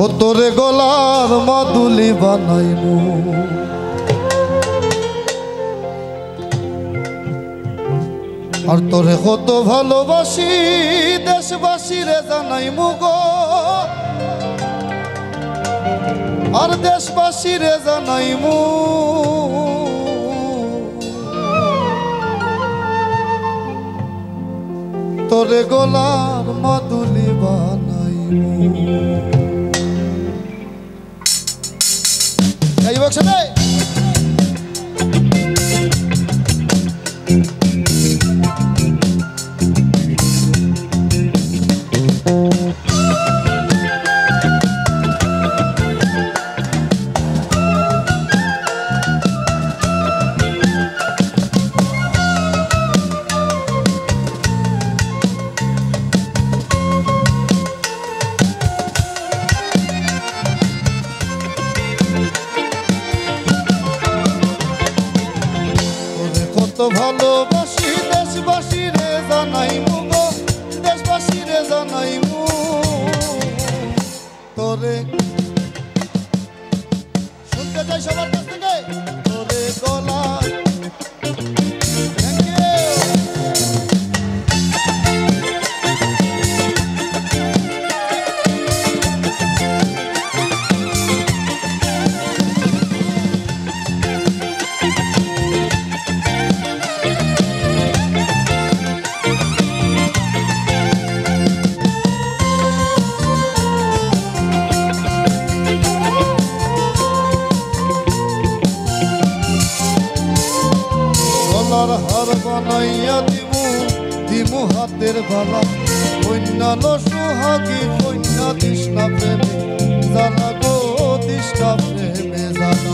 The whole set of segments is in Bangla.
ও তোরে গলার মাদুলি বানাইমু আর তোরে কত ভালোবাসি দেশবাসীরে জানাইমু গো আর দেশবাসীরে জানাইমু তোরে গলার মাদুলি বানাইমু এই বক্সে ভালোবাসি দেশবাসীরে জানাইমু গো দেশবাসীরে জানাইমু তোরে শুনতে চাই সবার কাছ থেকে তোরে গলা হার বানাইয়া দিমু দিমু হাতের বালা কন্যাল সোহাগী কন্যা তৃষ্ণা প্রেমে জানা গো তৃষ্ণা প্রেমে জানা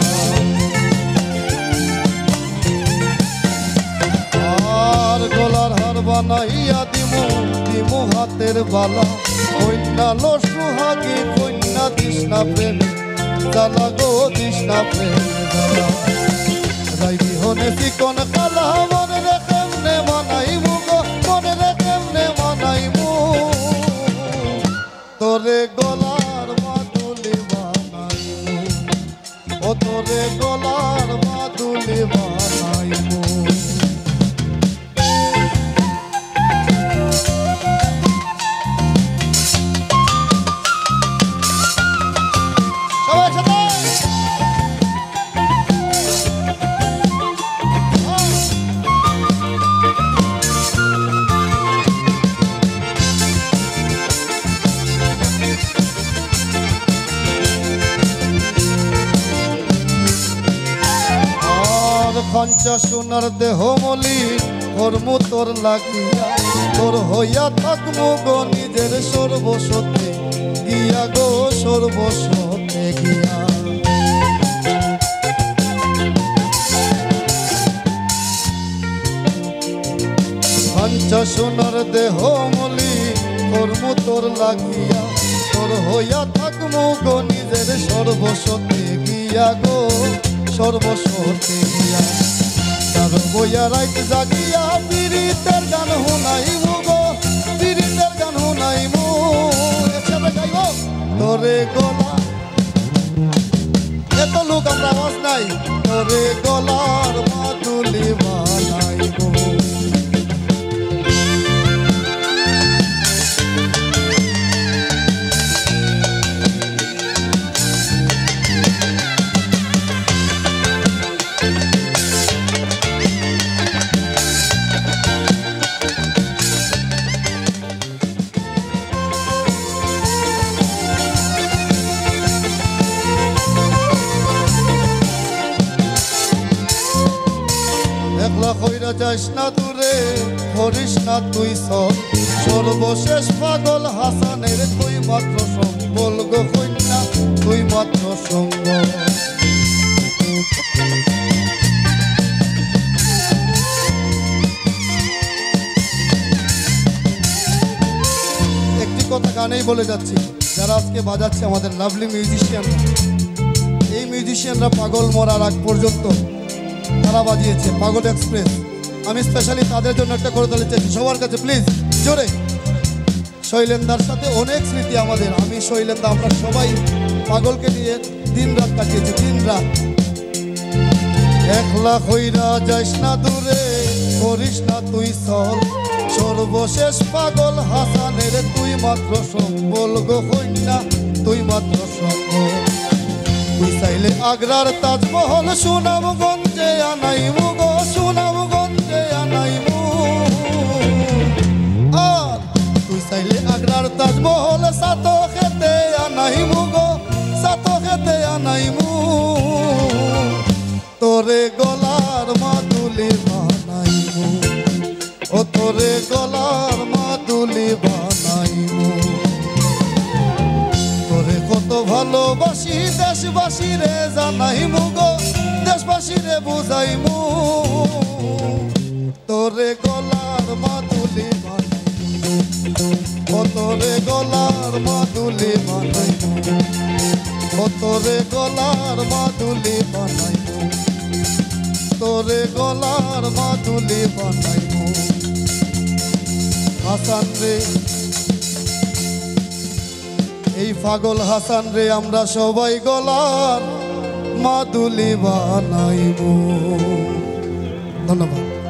আর গলার হার বানাইয়া দিমু দিমু হাতের বালা কন্যাল সোহাগী কন্যা তৃষ্ণা প্রেমে জানা গো তৃষ্ণা প্রেমে জানা রাইবি হনে চিকন কালা মনে রে কেমনে মানাইমু গো মনে রে কেমনে মানাইমু তোরে গলার মাদুলি বানাইমু ও তোরে গলার মাদুলি বানাইমু পঞ্চা সোনার দেহ মলি কর্মু তোর লাগিয়া তোর হইয়া থাকমু গো নিজের সর্বস্বতে গিয়া গো সর্বস্বতে গিয়া পঞ্চা সোনার দেহ মলি কর্মু তোর লাগিয়া তোর হইয়া থাকমু গো নিজের সর্বস্বতে গিয়া গো সর্বস্বতে গিয়া তার বইয়া রাইত জাগিয়া পীড়িতের গান শুনাইমু গো পীড়িতের গান শুনাইমু একসাথে গাইব তোরে গলা এত লোক আমরা আওয়াজ নাই তোরে গলার মাদুলি বানাইবো একলা কইরা যাস না দূরে করিস না তুই সব সর্বশেষ পাগল হাসানের তুই মাত্র সম্বল গো কন্যা তুই মাত্র সঙ্গ একটি কথা গানেই বলে যাচ্ছি যারা আজকে বাজাচ্ছে আমাদের লাভলি মিউজিশিয়ান এই মিউজিশিয়ানরা পাগল মরার আগ পর্যন্ত তারা বাজিয়েছে পাগল এক্সপ্রেস। আমি স্পেশালি তাদের জন্য একটা করে দিতে চাইছি সবার কাছে, প্লিজ জোরে শৈলেন্দার সাথে অনেক স্মৃতি আমাদের। আমি শৈলেন্দা আমরা সবাই পাগলকে নিয়ে দিন রাত কাটিয়েছি, দিন রাত। একলা হইরা যাইস না দূরে, করিস না তুই চল, সর্বশেষ পাগল হাসানের তুই মাত্র সম্বল গো কন্যা, তুই মাত্র সম্বল। তুই চাইলে আগ্রার তাজমহল সুনামগঞ্জে আনাইমু গো, সুনামগঞ্জে আনাইমু। আর তুই চাইলে আগ্রার তাজমহল সাত খেতে আনাইমু গো, সাত খেতে আনাইমু। তোরে গলার মাদুলি বানাইমু, ও তোরে গলার মাদুলি বানাইমু। তোরে কত ভালোবাসি দেশবাসী রে জানাইমু গো, দেশবাসী রে বুঝাইমু। তোরে গলার মাদুলি বানাইমু, ও তোরে গলার মাদুলি বানাইমু, ও তোরে গলার মাদুলি বানাইমু, তোরে গলার মাদুলি বানাইমু। হাসান রে, এই পাগল হাসান রে আমরা সবাই গলার মাদুলি বানাইমু। ধন্যবাদ।